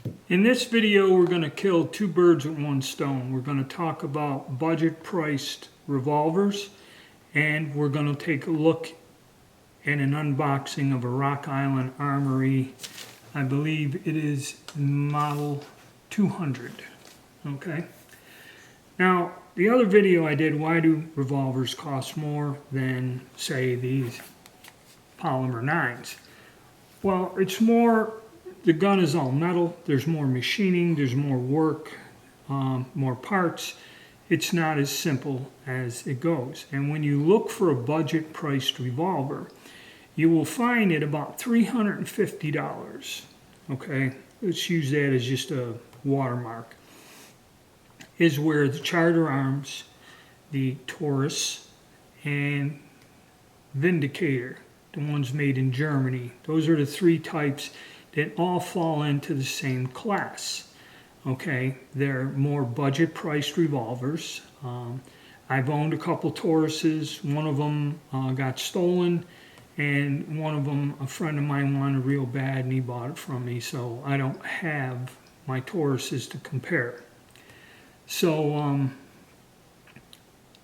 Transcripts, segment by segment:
In this video, we're going to kill two birds with one stone. We're going to talk about budget-priced revolvers, and we're going to take a look at an unboxing of a Rock Island Armory. I believe it is model 200. Okay. Now, the other video I did, why do revolvers cost more than, say, these polymer 9s? Well, it's more, the gun is all metal, there's more machining, there's more work, more parts. It's not as simple as it goes. And when you look for a budget-priced revolver, you will find it about $350. Okay, let's use that as just a watermark. Is where the Charter Arms, the Taurus, and Vindicator, the ones made in Germany, those are the three types that all fall into the same class. Okay, they're more budget-priced revolvers. I've owned a couple Tauruses. One of them got stolen, and one of them, a friend of mine wanted real bad, and he bought it from me, so I don't have my Tauruses to compare. So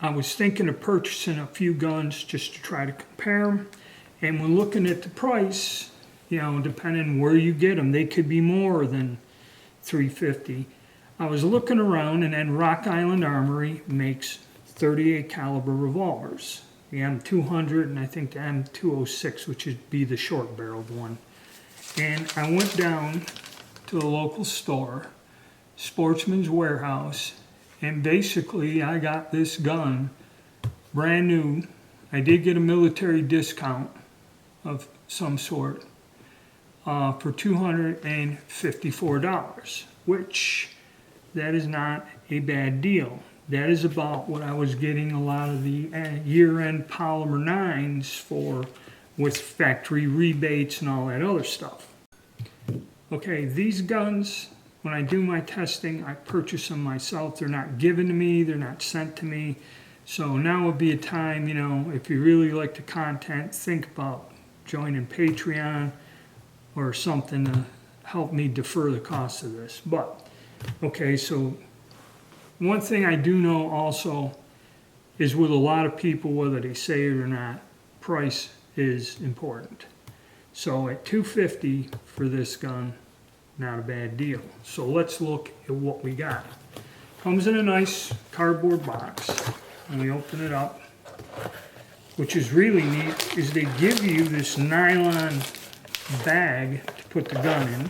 I was thinking of purchasing a few guns just to try to compare them. And when looking at the price, you know, depending where you get them, they could be more than $350. I was looking around, and then Rock Island Armory makes 38 caliber revolvers. The M200 and I think the M206, which would be the short barreled one. And I went down to the local store, Sportsman's Warehouse, and basically I got this gun brand new. I did get a military discount of some sort for $254, which that is not a bad deal. That is about what I was getting a lot of the year-end polymer 9s for, with factory rebates and all that other stuff. Okay, these guns, when I do my testing, I purchase them myself. They're not given to me, they're not sent to me. So now would be a time, you know, if you really like the content, think about joining Patreon or something to help me defer the cost of this. But, okay, so one thing I do know also is with a lot of people, whether they say it or not, price is important. So at $250 for this gun, not a bad deal. So let's look at what we got. Comes in a nice cardboard box, and we open it up. Which is really neat is they give you this nylon bag to put the gun in.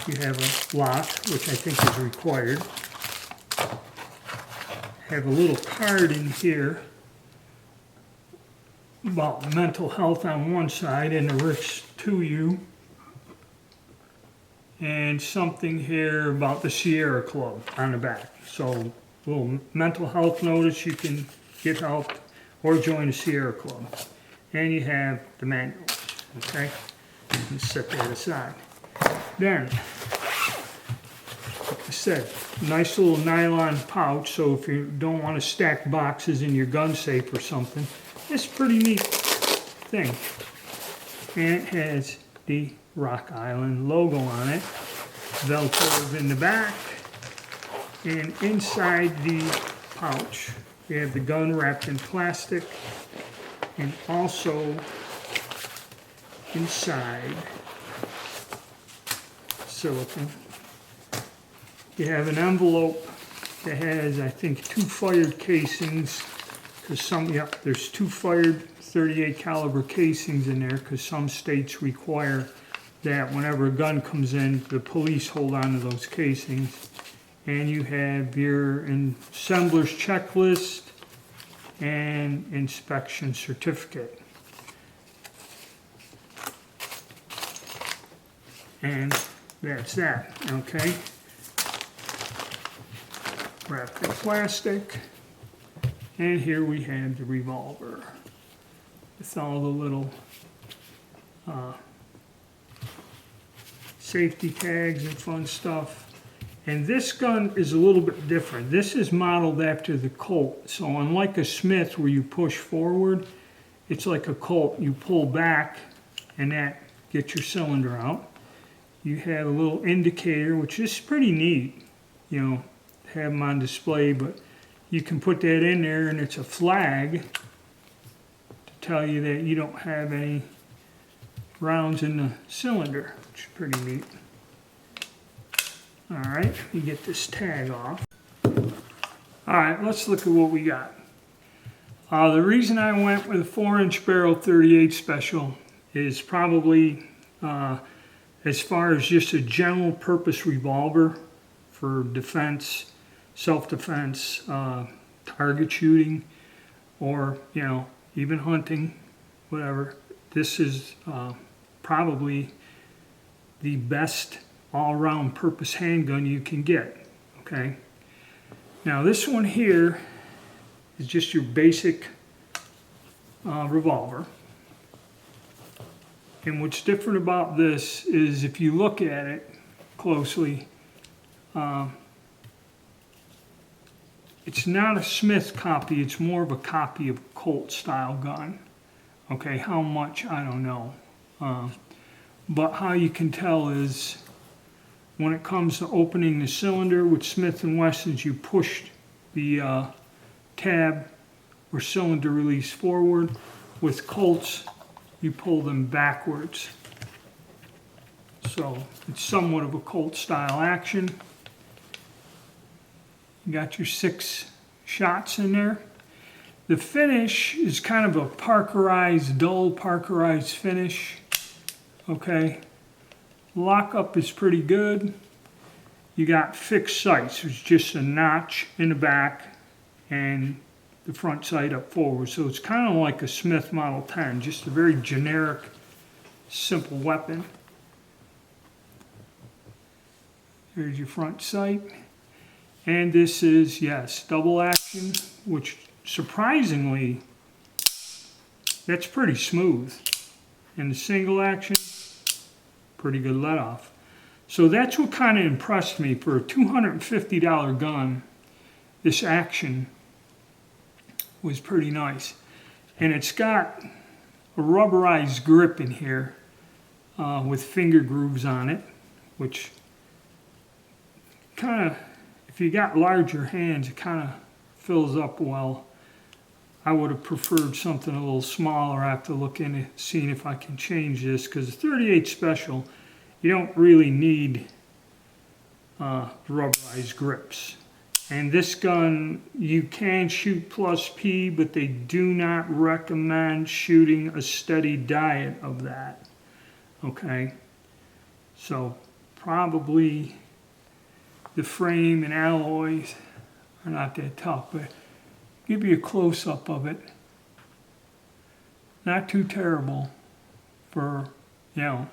You have a lock, which I think is required. Have a little card in here about mental health on one side and the risks to you. And something here about the Sierra Club on the back. So a little mental health notice, you can get help or join the Sierra Club. And you have the manuals, okay? Let's set that aside. Then, like I said, nice little nylon pouch, so if you don't want to stack boxes in your gun safe or something, it's a pretty neat thing. And it has the Rock Island logo on it, Velcro in the back, and inside the pouch, you have the gun wrapped in plastic, and also inside silicone. You have an envelope that has, I think, 2 fired casings, because there's 2 fired 38 caliber casings in there, because some states require that whenever a gun comes in, the police hold on to those casings. And you have your assembler's checklist and inspection certificate. And that's that, okay? Wrapped in plastic. And here we have the revolver with all the little safety tags and fun stuff. And this gun is a little bit different. This is modeled after the Colt. So unlike a Smith where you push forward, it's like a Colt. You pull back and that gets your cylinder out. you have a little indicator, which is pretty neat, you know, to have them on display, but you can put that in there and it's a flag to tell you that you don't have any rounds in the cylinder, which is pretty neat. All right, we get this tag off. All right, let's look at what we got. The reason I went with a 4-inch barrel 38 special is probably as far as just a general purpose revolver for defense, self-defense, target shooting, or, you know, even hunting, whatever. This is probably the best all-around purpose handgun you can get, okay? Now this one here is just your basic revolver. And what's different about this is if you look at it closely, it's not a Smith copy, it's more of a copy of a Colt style gun. Okay, how much, I don't know. But how you can tell is when it comes to opening the cylinder with Smith & Wessons, you push the tab or cylinder release forward. With Colts, you pull them backwards. So it's somewhat of a Colt style action. You got your 6 shots in there. The finish is kind of a parkerized, dull parkerized finish. Okay. Lockup is pretty good. You got fixed sights. It's just a notch in the back and the front sight up forward. So it's kind of like a Smith Model 10, just a very generic, simple weapon. There's your front sight. And this is, yes, double action, which surprisingly, that's pretty smooth. And the single action, pretty good let off. So that's what kind of impressed me. For a $250 gun, this action was pretty nice. And it's got a rubberized grip in here with finger grooves on it, which kind of, if you got larger hands, it kind of fills up well. I would have preferred something a little smaller. I have to look into seeing if I can change this, because the 38 Special, you don't really need rubberized grips. And this gun, you can shoot plus P, but they do not recommend shooting a steady diet of that. Okay? So probably the frame and alloys are not that tough, but give you a close-up of it. Not too terrible for, you know,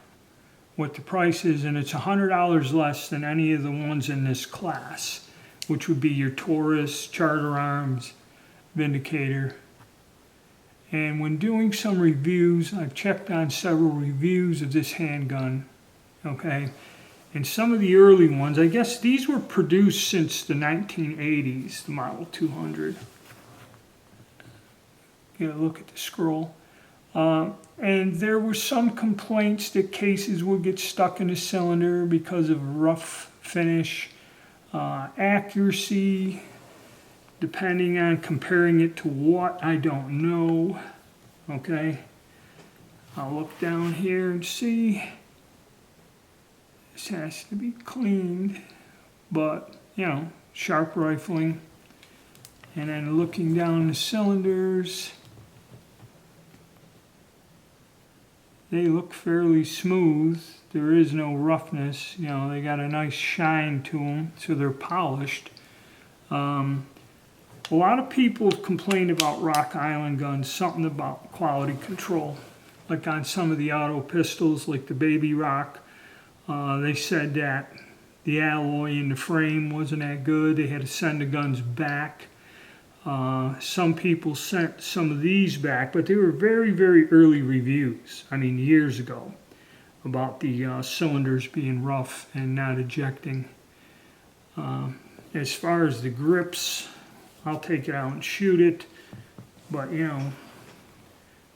what the price is, and it's $100 less than any of the ones in this class, which would be your Taurus, Charter Arms, Vindicator. And when doing some reviews, I've checked on several reviews of this handgun, okay? And some of the early ones, I guess these were produced since the 1980s, the Model 200. Get a look at the scroll. And there were some complaints that cases would get stuck in the cylinder because of rough finish, accuracy, depending on comparing it to what, I don't know. Okay, I'll look down here and see. This has to be cleaned, but you know, sharp rifling. And then looking down the cylinders, they look fairly smooth. There is no roughness. You know, they got a nice shine to them, so they're polished. A lot of people have complained about Rock Island guns, something about quality control. Like on some of the auto pistols, like the Baby Rock, they said that the alloy in the frame wasn't that good. They had to send the guns back. Some people sent some of these back, but they were very, very early reviews, I mean years ago, about the cylinders being rough and not ejecting. As far as the grips, I'll take it out and shoot it, but you know,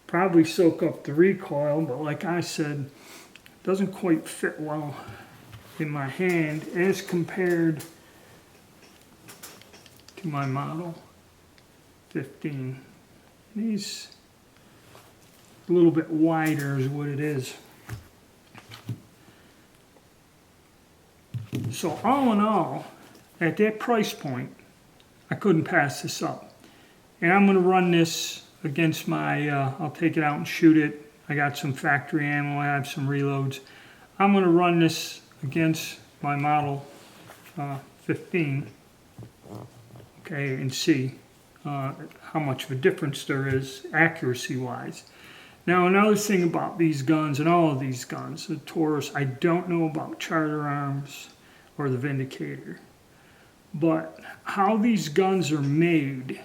probably soak up the recoil, but like I said, doesn't quite fit well in my hand as compared to my model 15. These a little bit wider is what it is. So all in all, at that price point, I couldn't pass this up. And I'm going to run this against my, I'll take it out and shoot it. I got some factory ammo, I have some reloads. I'm going to run this against my model 15, okay, and see how much of a difference there is accuracy-wise. Now another thing about these guns, and all of these guns, the Taurus, I don't know about Charter Arms or the Vindicator, but how these guns are made,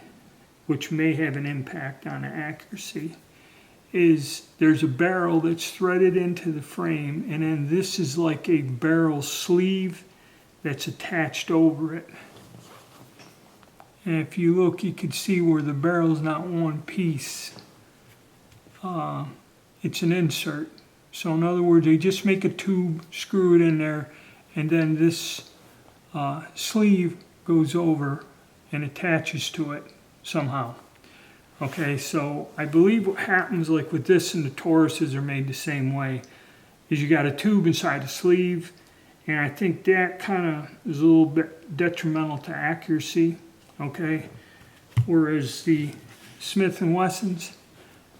which may have an impact on the accuracy, is there's a barrel that's threaded into the frame, and then this is like a barrel sleeve that's attached over it. And if you look, you can see where the barrel's not one piece. It's an insert. So in other words, they just make a tube, screw it in there, and then this sleeve goes over and attaches to it somehow. Okay, so I believe what happens, like with this and the Tauruses are made the same way, is you got a tube inside the sleeve, and I think that kind of is a little bit detrimental to accuracy, okay? Whereas the Smith & Wessons,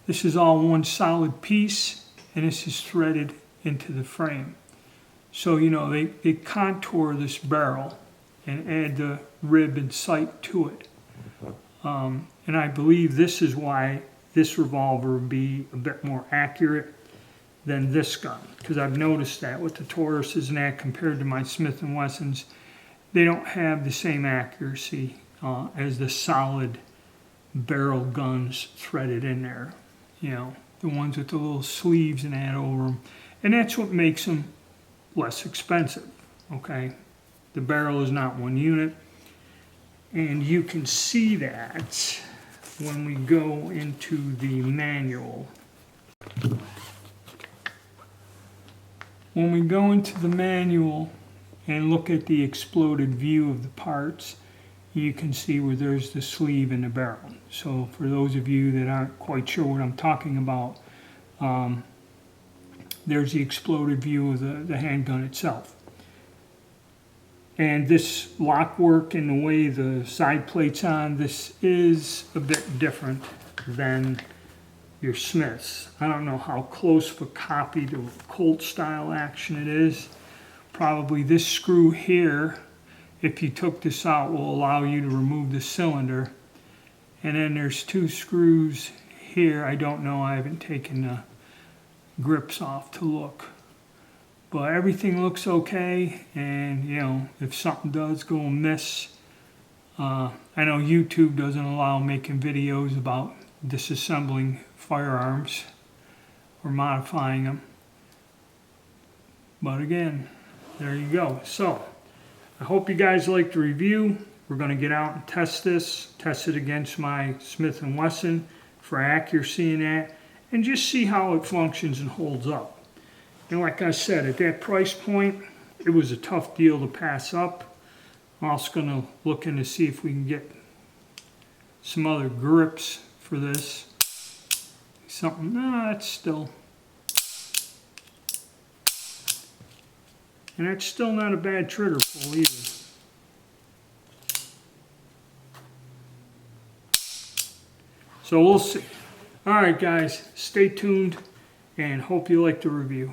this is all one solid piece, and this is threaded into the frame. So, you know, they contour this barrel and add the rib and sight to it. And I believe this is why this revolver would be a bit more accurate than this gun, because I've noticed that with the Tauruses and that compared to my Smith & Wessons, they don't have the same accuracy as the solid barrel guns threaded in there. You know, the ones with the little sleeves and that over them. And that's what makes them less expensive, okay? The barrel is not one unit. And you can see that when we go into the manual. When we go into the manual and look at the exploded view of the parts, you can see where there's the sleeve and the barrel. So for those of you that aren't quite sure what I'm talking about, there's the exploded view of the handgun itself. And this lock work and the way the side plate's on, this is a bit different than your Smiths. I don't know how close of a copy to Colt style action it is. Probably this screw here, if you took this out, will allow you to remove the cylinder. And then there's two screws here. I don't know, I haven't taken the grips off to look. But everything looks okay, and you know, if something does go amiss, I know YouTube doesn't allow making videos about disassembling firearms or modifying them. But again, there you go. So, I hope you guys liked the review. We're going to get out and test it against my Smith & Wesson for accuracy in that, and just see how it functions and holds up. And like I said, at that price point, it was a tough deal to pass up. I'm also going to look in to see if we can get some other grips for this. Something, no, that's still, and that's still not a bad trigger pull either. So we'll see. All right, guys, stay tuned and hope you like the review.